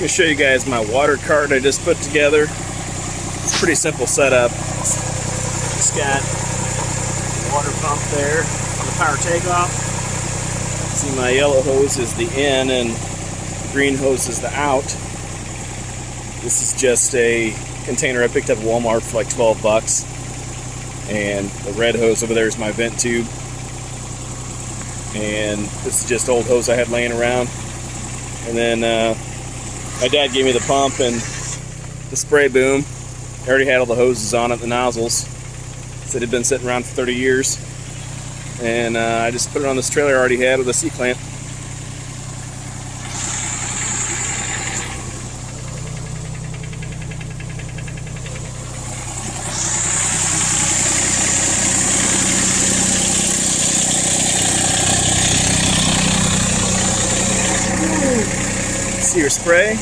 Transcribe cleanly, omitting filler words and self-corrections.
going to show you guys my water cart I just put together. It's a pretty simple setup. Just got a water pump there on the power takeoff. See, my yellow hose is the in and the green hose is the out. This is just a container I picked up at Walmart for like 12 bucks. And the red hose over there is my vent tube. And this is just old hose I had laying around. And then my dad gave me the pump and the spray boom. I already had all the hoses on it, the nozzles. Said it had been sitting around for 30 years. And I just put it on this trailer I already had with a C-clamp. See your spray.